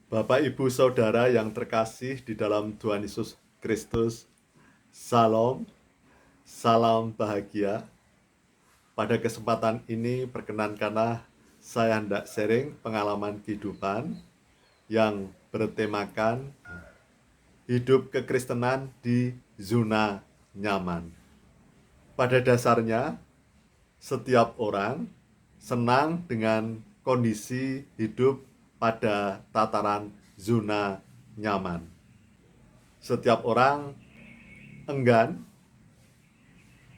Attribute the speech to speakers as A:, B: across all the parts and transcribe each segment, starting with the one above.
A: Bapak, Ibu, Saudara yang terkasih di dalam Tuhan Yesus Kristus, Salam, salam bahagia. Pada kesempatan ini perkenankanlah saya hendak sharing pengalaman kehidupan yang bertemakan hidup kekristenan di zona nyaman. Pada dasarnya, setiap orang senang dengan kondisi hidup pada tataran zona nyaman. Setiap orang enggan,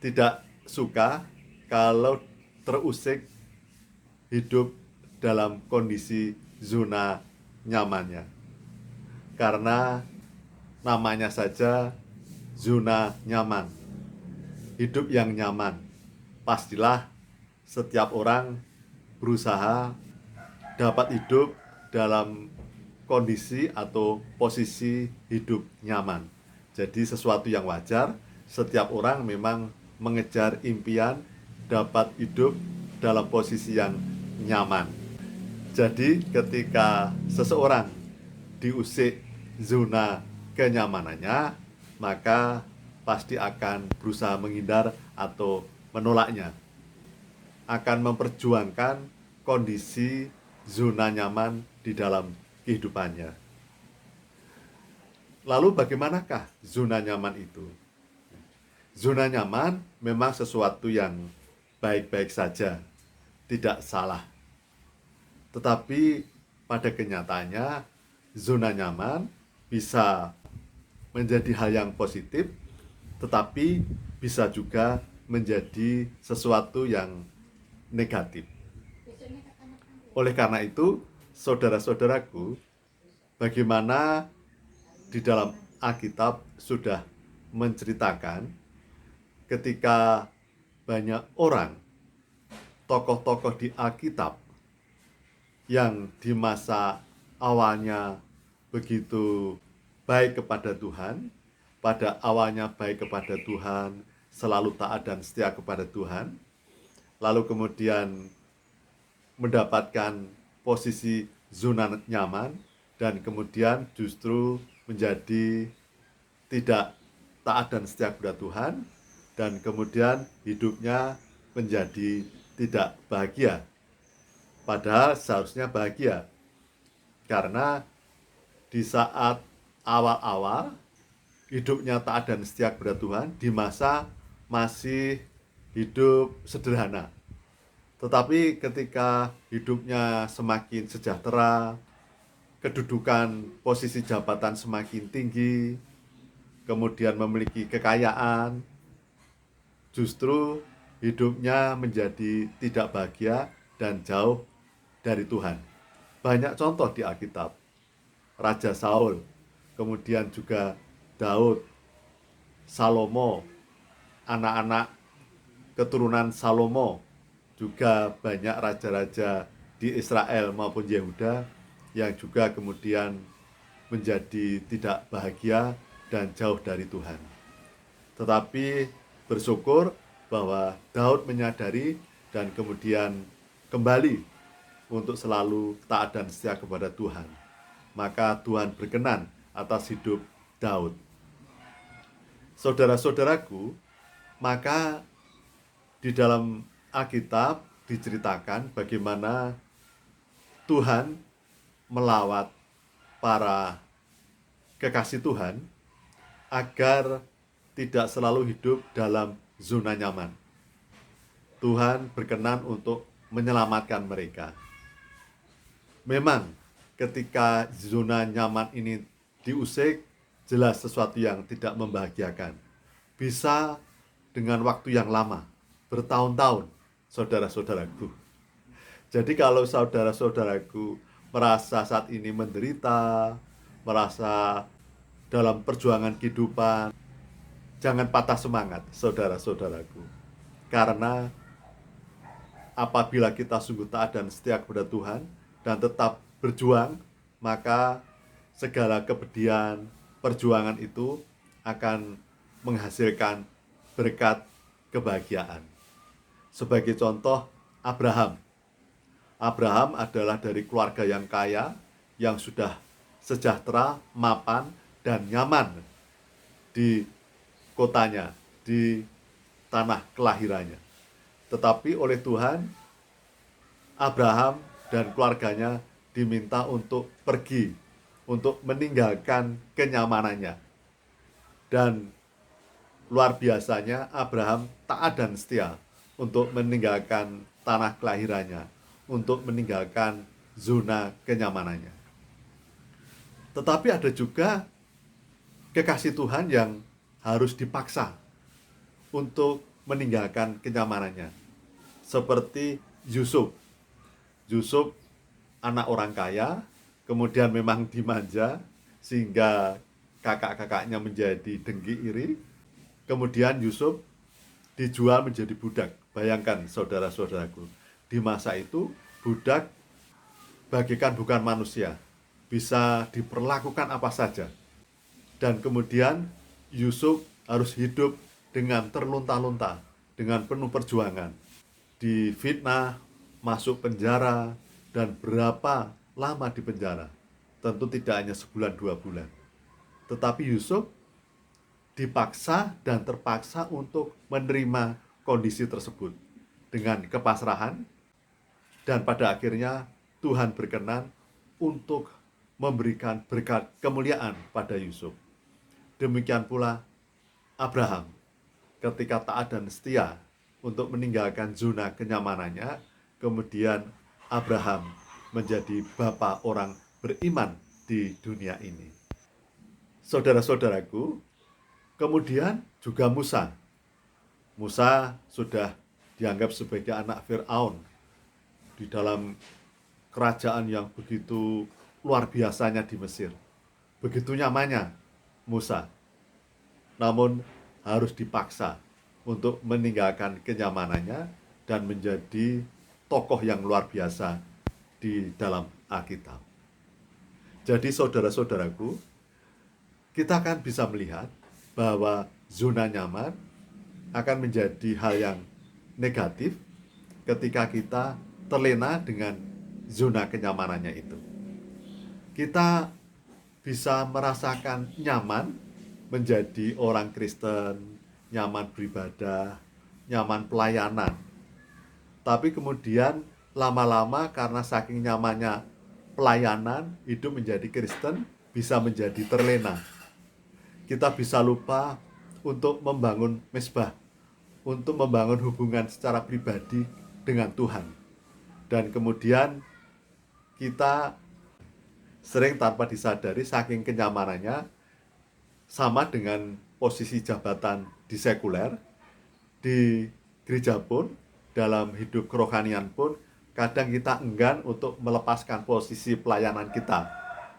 A: tidak suka kalau terusik hidup dalam kondisi zona nyamannya. Karena namanya saja zona nyaman, hidup yang nyaman. Pastilah setiap orang berusaha dapat hidup dalam kondisi atau posisi hidup nyaman. Jadi sesuatu yang wajar, setiap orang memang mengejar impian dapat hidup dalam posisi yang nyaman. Jadi ketika seseorang diusik zona kenyamanannya, maka pasti akan berusaha menghindar atau menolaknya. Akan memperjuangkan kondisi zona nyaman di dalam kehidupannya. Lalu bagaimanakah zona nyaman itu? Zona nyaman memang sesuatu yang baik-baik saja, tidak salah. Tetapi pada kenyataannya, zona nyaman bisa menjadi hal yang positif, tetapi bisa juga menjadi sesuatu yang negatif. Oleh karena itu, saudara-saudaraku, bagaimana di dalam Alkitab sudah menceritakan ketika banyak orang, tokoh-tokoh di Alkitab yang di masa awalnya begitu baik kepada Tuhan, pada awalnya baik kepada Tuhan, selalu taat dan setia kepada Tuhan, lalu kemudian mendapatkan posisi zona nyaman dan kemudian justru menjadi tidak taat dan setia kepada Tuhan, dan kemudian hidupnya menjadi tidak bahagia. Padahal seharusnya bahagia, karena di saat awal-awal hidupnya taat dan setia kepada Tuhan, di masa masih hidup sederhana. Tetapi ketika hidupnya semakin sejahtera, kedudukan posisi jabatan semakin tinggi, kemudian memiliki kekayaan, justru hidupnya menjadi tidak bahagia dan jauh dari Tuhan. Banyak contoh di Alkitab. Raja Saul, kemudian juga Daud, Salomo, anak-anak keturunan Salomo, juga banyak raja-raja di Israel maupun Yehuda yang juga kemudian menjadi tidak bahagia dan jauh dari Tuhan. Tetapi bersyukur bahwa Daud menyadari dan kemudian kembali untuk selalu taat dan setia kepada Tuhan. Maka Tuhan berkenan atas hidup Daud. Saudara-saudaraku, maka di dalam Alkitab diceritakan bagaimana Tuhan melawat para kekasih Tuhan agar tidak selalu hidup dalam zona nyaman. Tuhan berkenan untuk menyelamatkan mereka. Memang ketika zona nyaman ini diusik, jelas sesuatu yang tidak membahagiakan. Bisa dengan waktu yang lama, bertahun-tahun, saudara-saudaraku. Jadi kalau saudara-saudaraku merasa saat ini menderita, merasa dalam perjuangan kehidupan, jangan patah semangat, saudara-saudaraku. Karena apabila kita sungguh taat dan setia kepada Tuhan dan tetap berjuang, maka segala kepedihan, perjuangan itu akan menghasilkan berkat kebahagiaan. Sebagai contoh, Abraham. Abraham adalah dari keluarga yang kaya, yang sudah sejahtera, mapan, dan nyaman di kotanya, di tanah kelahirannya. Tetapi oleh Tuhan, Abraham dan keluarganya diminta untuk pergi, untuk meninggalkan kenyamanannya. Dan luar biasanya Abraham taat dan setia untuk meninggalkan tanah kelahirannya, untuk meninggalkan zona kenyamanannya. Tetapi ada juga kekasih Tuhan yang harus dipaksa untuk meninggalkan kenyamanannya. Seperti Yusuf. Yusuf anak orang kaya, kemudian memang dimanja sehingga kakak-kakaknya menjadi dengki iri. Kemudian Yusuf dijual menjadi budak. Bayangkan saudara-saudaraku, di masa itu budak bagikan bukan manusia, bisa diperlakukan apa saja. Dan kemudian Yusuf harus hidup dengan terlunta-lunta, dengan penuh perjuangan. Difitnah, masuk penjara, dan berapa lama di penjara. Tentu tidak hanya sebulan 2 bulan. Tetapi Yusuf dipaksa dan terpaksa untuk menerima kondisi tersebut dengan kepasrahan, dan pada akhirnya Tuhan berkenan untuk memberikan berkat kemuliaan pada Yusuf. Demikian pula Abraham, ketika taat dan setia untuk meninggalkan zona kenyamanannya, kemudian Abraham menjadi bapa orang beriman di dunia ini. Saudara-saudaraku, kemudian juga Musa. Musa sudah dianggap sebagai anak Fir'aun di dalam kerajaan yang begitu luar biasanya di Mesir. Begitu nyamannya Musa. Namun harus dipaksa untuk meninggalkan kenyamanannya dan menjadi tokoh yang luar biasa di dalam Alkitab. Jadi saudara-saudaraku, kita akan bisa melihat bahwa zona nyaman akan menjadi hal yang negatif ketika kita terlena dengan zona kenyamanannya itu. Kita bisa merasakan nyaman menjadi orang Kristen, nyaman beribadah, nyaman pelayanan. Tapi kemudian lama-lama karena saking nyamannya pelayanan, hidup menjadi Kristen bisa menjadi terlena. Kita bisa lupa untuk membangun mezbah, untuk membangun hubungan secara pribadi dengan Tuhan. Dan kemudian kita sering tanpa disadari saking kenyamanannya, sama dengan posisi jabatan di sekuler, di gereja pun, dalam hidup kerohanian pun, kadang kita enggan untuk melepaskan posisi pelayanan kita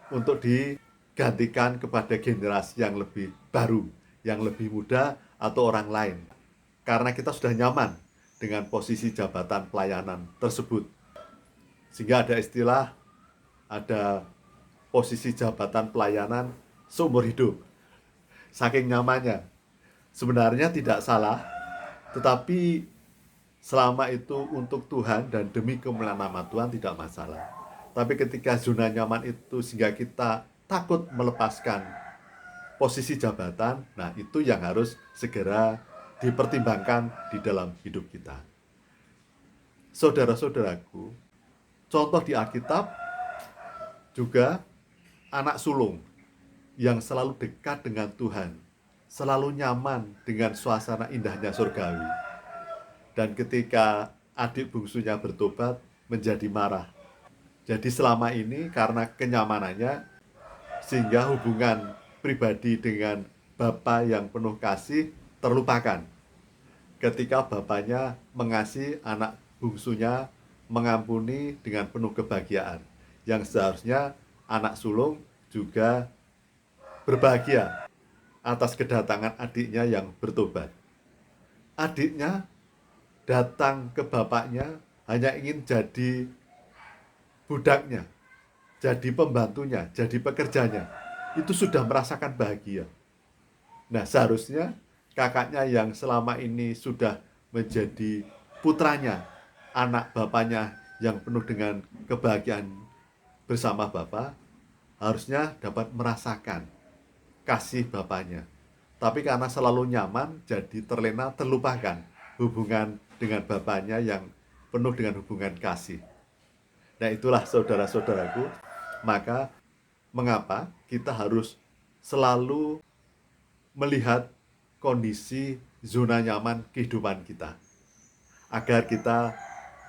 A: untuk digantikan kepada generasi yang lebih baru, yang lebih muda atau orang lain. Karena kita sudah nyaman dengan posisi jabatan pelayanan tersebut. Sehingga ada istilah, ada posisi jabatan pelayanan seumur hidup. Saking nyamannya. Sebenarnya tidak salah, tetapi selama itu untuk Tuhan dan demi kemuliaan nama Tuhan tidak masalah. Tapi ketika zona nyaman itu sehingga kita takut melepaskan posisi jabatan, nah itu yang harus segera dipertimbangkan di dalam hidup kita. Saudara-saudaraku, contoh di Alkitab juga anak sulung yang selalu dekat dengan Tuhan, selalu nyaman dengan suasana indahnya surgawi. Dan ketika adik bungsunya bertobat, menjadi marah. Jadi selama ini karena kenyamanannya, sehingga hubungan pribadi dengan Bapa yang penuh kasih terlupakan. Ketika bapaknya mengasihi anak bungsunya, mengampuni dengan penuh kebahagiaan. Yang seharusnya anak sulung juga berbahagia atas kedatangan adiknya yang bertobat. Adiknya datang ke bapaknya hanya ingin jadi budaknya, jadi pembantunya, jadi pekerjanya. Itu sudah merasakan bahagia. Nah, seharusnya kakaknya yang selama ini sudah menjadi putranya, anak bapaknya yang penuh dengan kebahagiaan bersama Bapa, harusnya dapat merasakan kasih Bapaknya. Tapi karena selalu nyaman, jadi terlena, terlupakan hubungan dengan Bapaknya yang penuh dengan hubungan kasih. Nah itulah saudara-saudaraku, maka mengapa kita harus selalu melihat kondisi zona nyaman kehidupan kita, agar kita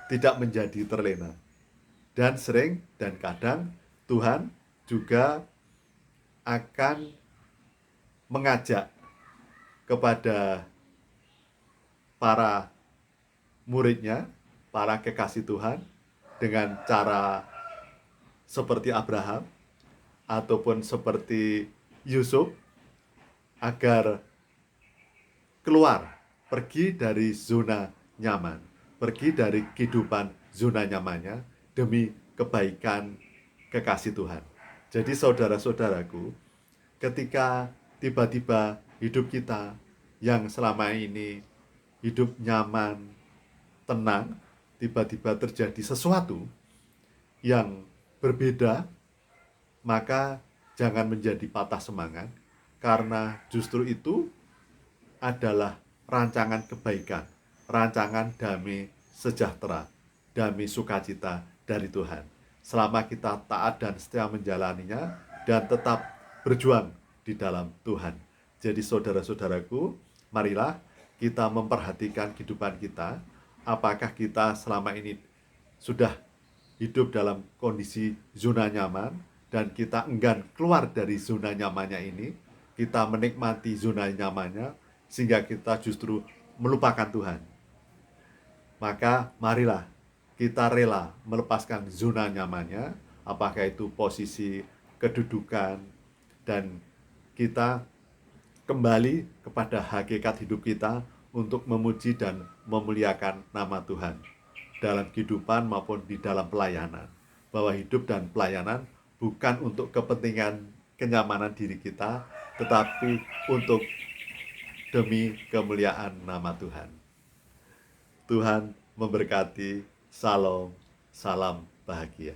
A: tidak menjadi terlena. Dan sering dan kadang Tuhan juga akan mengajak kepada para muridnya, para kekasih Tuhan, dengan cara seperti Abraham ataupun seperti Yusuf, agar keluar, pergi dari zona nyaman, pergi dari kehidupan zona nyamannya demi kebaikan kekasih Tuhan. Jadi saudara-saudaraku, ketika tiba-tiba hidup kita yang selama ini hidup nyaman, tenang, tiba-tiba terjadi sesuatu yang berbeda, maka jangan menjadi patah semangat, karena justru itu adalah rancangan kebaikan, rancangan damai sejahtera, damai sukacita dari Tuhan. Selama kita taat dan setia menjalaninya dan tetap berjuang di dalam Tuhan. Jadi saudara-saudaraku, marilah kita memperhatikan kehidupan kita. Apakah kita selama ini sudah hidup dalam kondisi zona nyaman dan kita enggan keluar dari zona nyamannya ini, kita menikmati zona nyamannya sehingga kita justru melupakan Tuhan. Maka marilah kita rela melepaskan zona nyamannya, apakah itu posisi, kedudukan, dan kita kembali kepada hakikat hidup kita untuk memuji dan memuliakan nama Tuhan dalam kehidupan maupun di dalam pelayanan. Bahwa hidup dan pelayanan bukan untuk kepentingan kenyamanan diri kita, tetapi untuk demi kemuliaan nama Tuhan. Tuhan memberkati. Salam, salam bahagia.